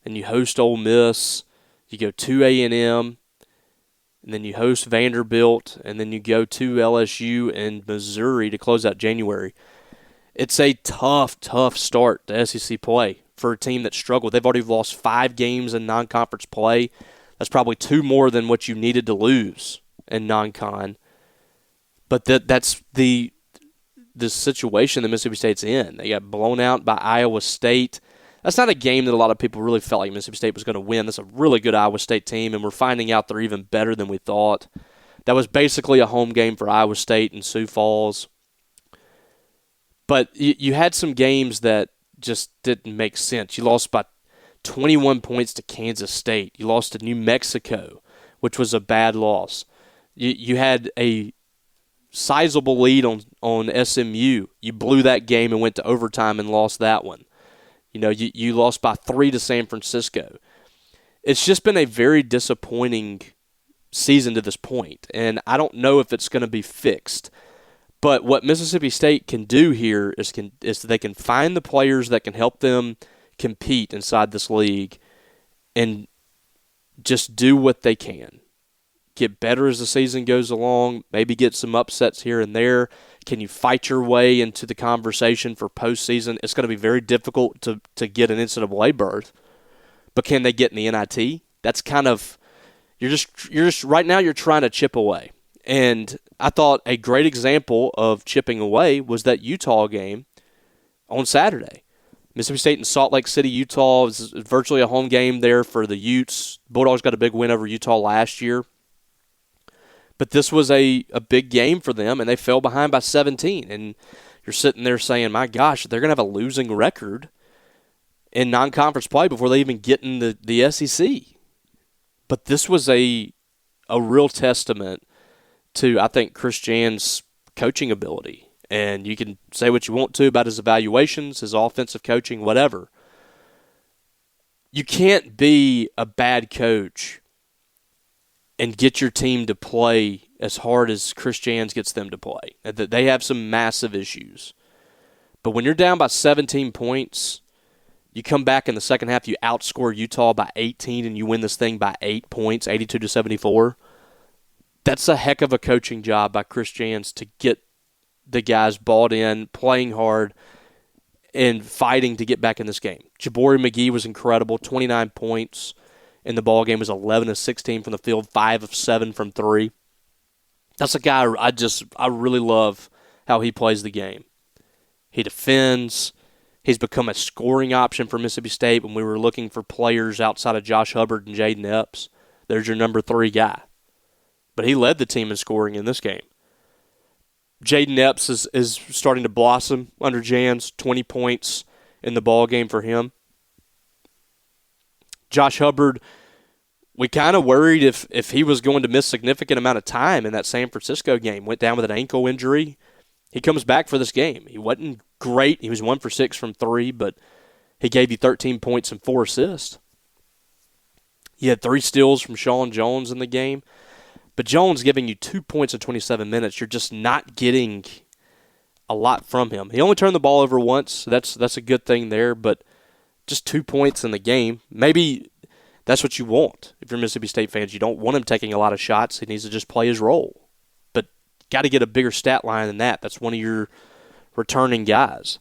S3: And you host Ole Miss. You go to A&M. And then you host Vanderbilt, and then you go to LSU and Missouri to close out January. It's a tough start to SEC play for a team that struggled. They've already lost 5 games in non-conference play. That's probably 2 more than what you needed to lose in non-con. But that's the situation that Mississippi State's in. They got blown out by Iowa State. That's not a game that a lot of people really felt like Mississippi State was going to win. That's a really good Iowa State team, and we're finding out they're even better than we thought. That was basically a home game for Iowa State and Sioux Falls. But you had some games that just didn't make sense. You lost by 21 points to Kansas State. You lost to New Mexico, which was a bad loss. You had a sizable lead on SMU. You blew that game and went to overtime and lost that one. You lost by 3 to San Francisco. It's just been a very disappointing season to this point, and I don't know if it's going to be fixed. But what Mississippi State can do here is they can find the players that can help them compete inside this league and just do what they can. Get better as the season goes along, maybe get some upsets here and there. Can you fight your way into the conversation for postseason? It's going to be very difficult to get an NCAA berth, but can they get in the NIT? That's kind of you're just right now you're trying to chip away. And I thought a great example of chipping away was that Utah game on Saturday. Mississippi State and Salt Lake City, Utah. It was virtually a home game there for the Utes. Bulldogs got a big win over Utah last year. But this was a big game for them, and they fell behind by 17. And you're sitting there saying, my gosh, they're going to have a losing record in non-conference play before they even get in the SEC. But this was a real testament to, I think, Chris Jan's coaching ability. And you can say what you want to about his evaluations, his offensive coaching, whatever. You can't be a bad coach and get your team to play as hard as Chris Jans gets them to play. They have some massive issues. But when you're down by 17 points, you come back in the second half, you outscore Utah by 18, and you win this thing by 8 points, 82-74. That's a heck of a coaching job by Chris Jans to get the guys bought in, playing hard, and fighting to get back in this game. Jabari McGee was incredible, 29 points in the ball game, was 11 of 16 from the field, 5 of 7 from 3. That's a guy I really love how he plays the game. He defends. He's become a scoring option for Mississippi State when we were looking for players outside of Josh Hubbard and Jaden Epps. There's your number 3 guy. But he led the team in scoring in this game. Jaden Epps is starting to blossom under Jans, 20 points in the ball game for him. Josh Hubbard, we kind of worried if he was going to miss a significant amount of time in that San Francisco game. Went down with an ankle injury. He comes back for this game. He wasn't great. He was 1 for 6 from 3, but he gave you 13 points and 4 assists. He had 3 steals from Sean Jones in the game. But Jones giving you 2 points in 27 minutes, you're just not getting a lot from him. He only turned the ball over once, so that's a good thing there, but just 2 points in the game. Maybe that's what you want. If you're Mississippi State fans, you don't want him taking a lot of shots. He needs to just play his role. But got to get a bigger stat line than that. That's one of your returning guys.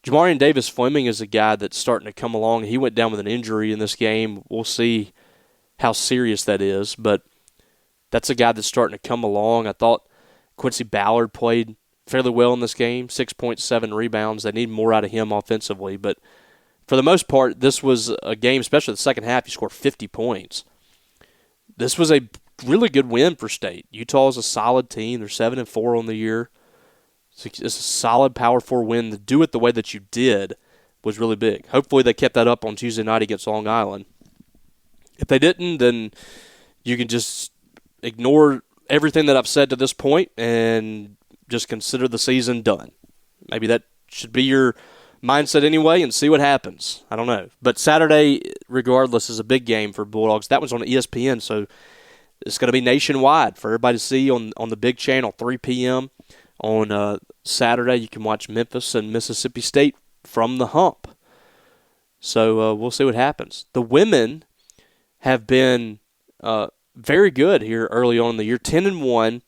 S3: Jamarian Davis-Fleming is a guy that's starting to come along. He went down with an injury in this game. We'll see how serious that is, but that's a guy that's starting to come along. I thought Quincy Ballard played fairly well in this game, 6.7 rebounds. They need more out of him offensively. But for the most part, this was a game, especially the second half, he scored 50 points. This was a really good win for State. Utah is a solid team. They're 7-4 on the year. It's a solid Power 4 win. To do it the way that you did was really big. Hopefully they kept that up on Tuesday night against Long Island. If they didn't, then you can just ignore everything that I've said to this point and just consider the season done. Maybe that should be your mindset anyway and see what happens. I don't know. But Saturday, regardless, is a big game for Bulldogs. That one's on ESPN, so it's going to be nationwide for everybody to see on the big channel, 3 p.m. on Saturday. You can watch Memphis and Mississippi State from the hump. So we'll see what happens. The women have been very good here early on in the year, 10-1.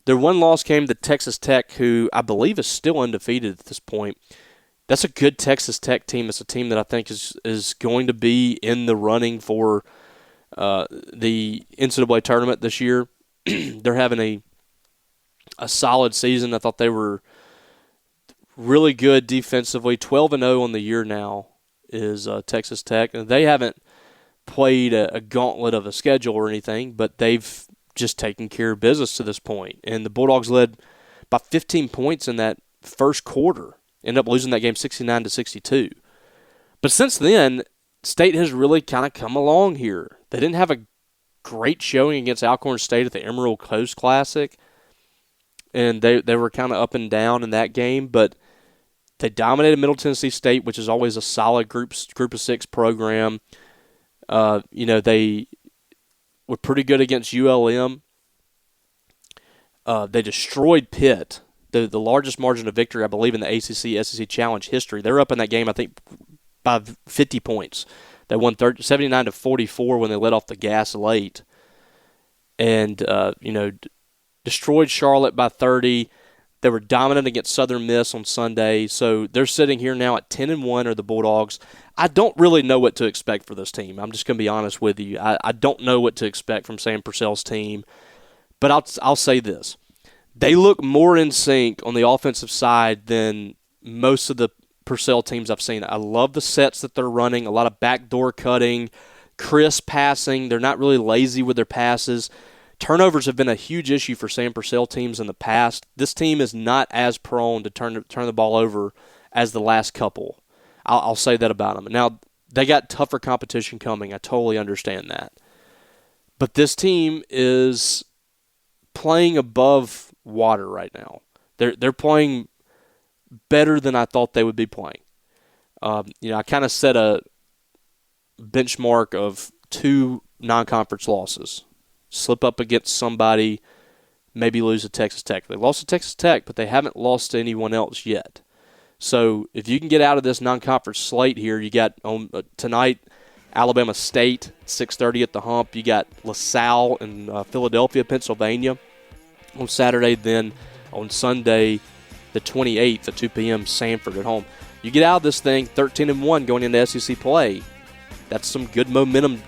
S3: Their one loss came to Texas Tech, who I believe is still undefeated at this point. That's a good Texas Tech team. It's a team that I think is going to be in the running for the NCAA tournament this year. They're having a solid season. I thought they were really good defensively. 12-0 on the year now is Texas Tech. And they haven't played a gauntlet of a schedule or anything, but they've just taken care of business to this point. And the Bulldogs led by 15 points in that first quarter. Ended up losing that game 69-62. But since then, State has really kind of come along here. They didn't have a great showing against Alcorn State at the Emerald Coast Classic, and they were kind of up and down in that game, but They dominated Middle Tennessee State, which is always a solid group of 6 program. They were pretty good against ULM. They destroyed Pitt, the largest margin of victory, I believe, in the ACC SEC Challenge history. They're up in that game, I think, by 50 points. They won 79-44 when they let off the gas late. And, destroyed Charlotte by 30. They were dominant against Southern Miss on Sunday. So they're sitting here now at 10-1 are the Bulldogs. I don't really know what to expect for this team. I'm just going to be honest with you. I don't know what to expect from Sam Purcell's team. But I'll say this. They look more in sync on the offensive side than most of the Purcell teams I've seen. I love the sets that they're running, a lot of backdoor cutting, crisp passing. They're not really lazy with their passes. Turnovers have been a huge issue for Sam Purcell teams in the past. This team is not as prone to turn the ball over as the last couple. I'll say that about them. Now, they got tougher competition coming. I totally understand that. But this team is playing above water right now. They're playing better than I thought they would be playing. I kind of set a benchmark of 2 non-conference losses. Slip up against somebody, maybe lose to Texas Tech. They lost to Texas Tech, but they haven't lost to anyone else yet. So if you can get out of this non-conference slate here, you got tonight Alabama State, 6:30 at the Hump. You got LaSalle in Philadelphia, Pennsylvania on Saturday. Then on Sunday, the 28th at 2 p.m., Sanford at home. You get out of this thing 13-1 going into SEC play. That's some good momentum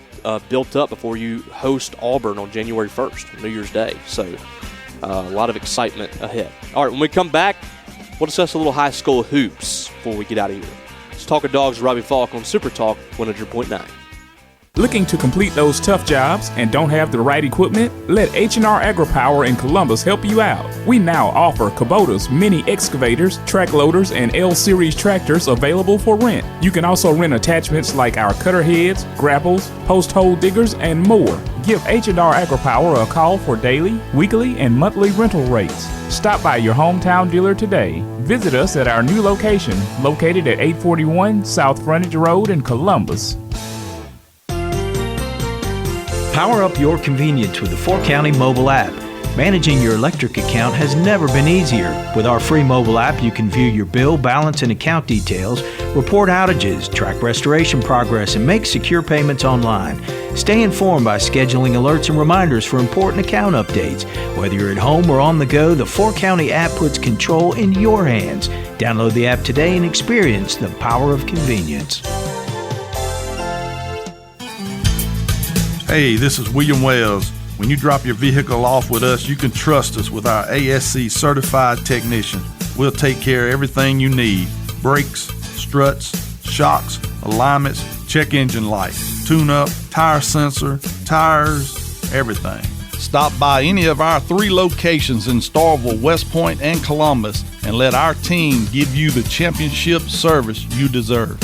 S3: built up before you host Auburn on January 1st, New Year's Day. So a lot of excitement ahead. All right, when we come back, we'll discuss a little high school hoops before we get out of here. It's Talkin Dawgs with Robbie Faulk on SuperTalk 100.9.
S7: Looking to complete those tough jobs and don't have the right equipment? Let H&R AgriPower in Columbus help you out. We now offer Kubota's mini excavators, track loaders, and L-Series tractors available for rent. You can also rent attachments like our cutter heads, grapples, post hole diggers, and more. Give H&R AgriPower a call for daily, weekly, and monthly rental rates. Stop by your hometown dealer today. Visit us at our new location, located at 841 South Frontage Road in Columbus.
S4: Power up your convenience with the 4-County mobile app. Managing your electric account has never been easier. With our free mobile app, you can view your bill, balance, and account details, report outages, track restoration progress, and make secure payments online. Stay informed by scheduling alerts and reminders for important account updates. Whether you're at home or on the go, the 4-County app puts control in your hands. Download the app today and experience the power of convenience.
S5: Hey, this is William Wells. When you drop your vehicle off with us, you can trust us with our ASC certified technician. We'll take care of everything you need. Brakes, struts, shocks, alignments, check engine light, tune-up, tire sensor, tires, everything. Stop by any of our 3 locations in Starkville, West Point, and Columbus, and let our team give you the championship service you deserve.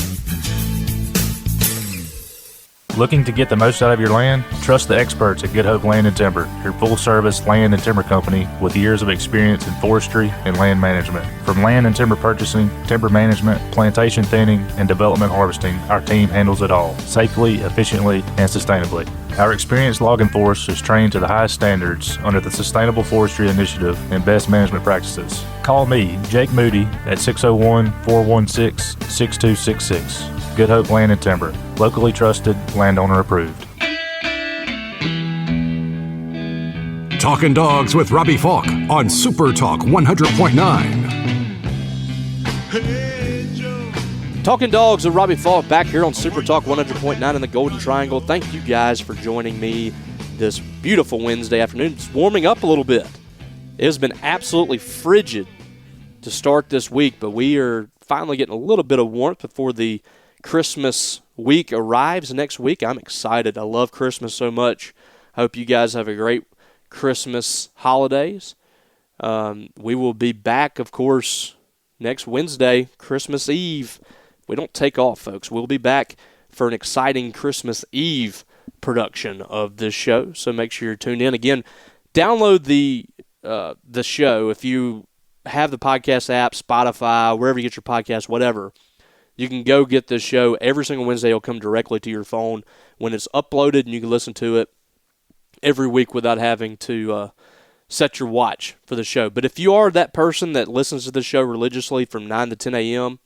S10: Looking to get the most out of your land? Trust the experts at Good Hope Land and Timber, your full-service land and timber company with years of experience in forestry and land management. From land and timber purchasing, timber management, plantation thinning, and development harvesting, our team handles it all, safely, efficiently, and sustainably. Our experienced logging force is trained to the highest standards under the Sustainable Forestry Initiative and best management practices. Call me, Jake Moody, at 601-416-6266. Good Hope Land and Timber, locally trusted, landowner approved.
S1: Talkin Dawgs with Robbie Faulk on SuperTalk 100.9.
S3: Talkin Dawgs with Robbie Faulk back here on SuperTalk 100.9 in the Golden Triangle. Thank you guys for joining me this beautiful Wednesday afternoon. It's warming up a little bit. It has been absolutely frigid to start this week, but we are finally getting a little bit of warmth before the Christmas week arrives next week. I'm excited. I love Christmas so much. I hope you guys have a great Christmas holidays. We will be back, of course, next Wednesday, Christmas Eve. We don't take off, folks. We'll be back for an exciting Christmas Eve production of this show, so make sure you're tuned in. Again, download the show if you have the podcast app, Spotify, wherever you get your podcast, whatever, you can go get this show. Every single Wednesday it'll come directly to your phone when it's uploaded, and you can listen to it every week without having to set your watch for the show. But if you are that person that listens to the show religiously from 9 to 10 a.m.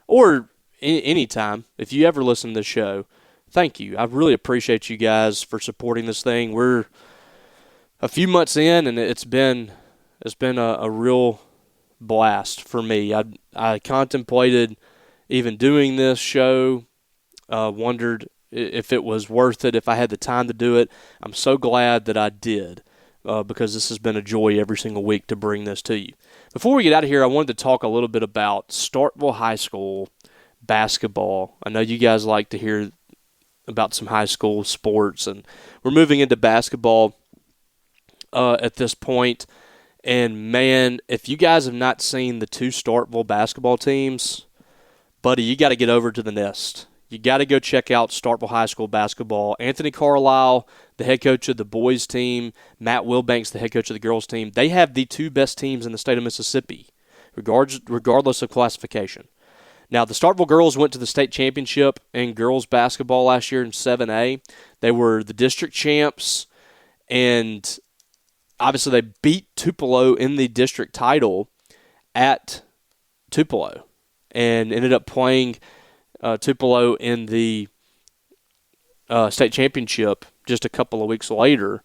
S3: or any time, if you ever listen to the show, thank you. I really appreciate you guys for supporting this thing. We're a few months in, and it's been a real blast for me. I contemplated even doing this show, wondered if it was worth it, if I had the time to do it. I'm so glad that I did, because this has been a joy every single week to bring this to you. Before we get out of here, I wanted to talk a little bit about Starkville High School basketball. I know you guys like to hear about some high school sports, and we're moving into basketball at this point. And man, if you guys have not seen the two Starkville basketball teams, buddy, you got to get over to the nest. You got to go check out Starkville High School basketball. Anthony Carlisle, the head coach of the boys team, Matt Wilbanks, the head coach of the girls team, they have the two best teams in the state of Mississippi, regardless of classification. Now, the Starkville girls went to the state championship in girls basketball last year in 7A. They were the district champs, and obviously they beat Tupelo in the district title at Tupelo and ended up playing Tupelo in the state championship just a couple of weeks later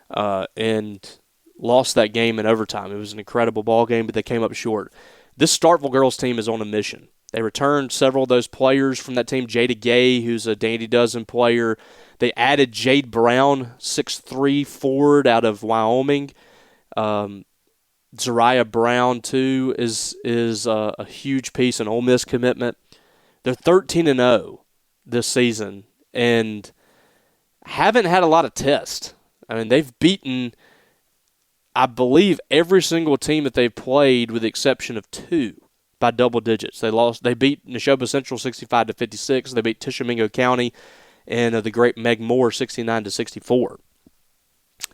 S3: and lost that game in overtime. It was an incredible ball game, but they came up short. This Starkville girls team is on a mission. They returned several of those players from that team. Jada Gay, who's a Dandy Dozen player. They added Jade Brown, 6'3" forward out of Wyoming. Zariah Brown, too, is a huge piece, an Ole Miss commitment. They're 13-0 this season and haven't had a lot of tests. I mean, they've beaten, I believe, every single team that they've played with the exception of two by double digits. They beat Neshoba Central 65-56. They beat Tishomingo County and the great Meg Moore 69-64.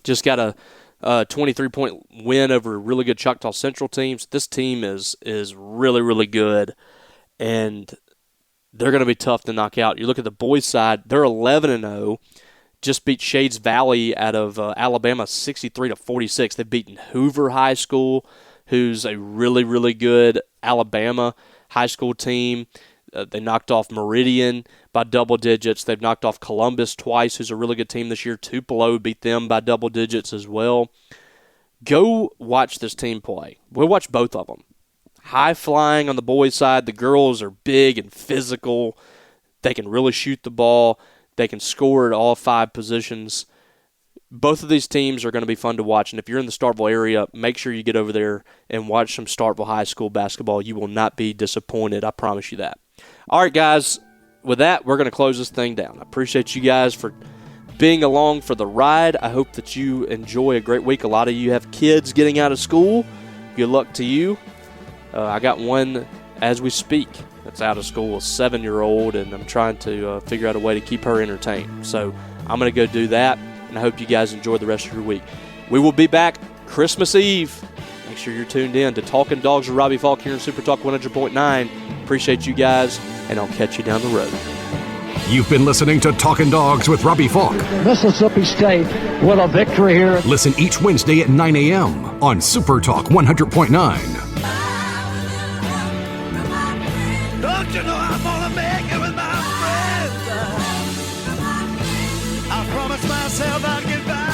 S3: Just got a 23-point win over really good Choctaw Central teams. This team is really, really good, and they're going to be tough to knock out. You look at the boys' side, they're 11-0. Just beat Shades Valley out of Alabama 63-46. They've beaten Hoover High School, who's a really, really good Alabama high school team. They knocked off Meridian by double digits. They've knocked off Columbus twice, who's a really good team this year. Tupelo beat them by double digits as well. Go watch this team play. We'll watch both of them. High flying on the boys' side. The girls are big and physical. They can really shoot the ball. They can score at all five positions. Both of these teams are going to be fun to watch, and if you're in the Starkville area, make sure you get over there and watch some Starkville High School basketball. You will not be disappointed. I promise you that. All right, guys, with that, we're going to close this thing down. I appreciate you guys for being along for the ride. I hope that you enjoy a great week. A lot of you have kids getting out of school. Good luck to you. I got one as we speak that's out of school, a 7-year-old, and I'm trying to figure out a way to keep her entertained. So I'm going to go do that, and I hope you guys enjoy the rest of your week. We will be back Christmas Eve. Make sure you're tuned in to Talkin Dawgs with Robbie Faulk here on SuperTalk 100.9. Appreciate you guys, and I'll catch you down the road.
S1: You've been listening to Talkin Dawgs with Robbie Faulk.
S11: Mississippi State with a victory here.
S1: Listen each Wednesday at 9 a.m. on SuperTalk 100.9.
S12: Don't you know I'm gonna make it with my friends? I promised myself I'd get by.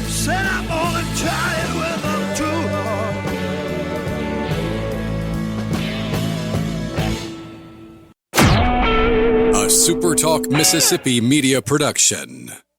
S12: Said I'm gonna try it with them too.
S1: A SuperTalk Mississippi media production.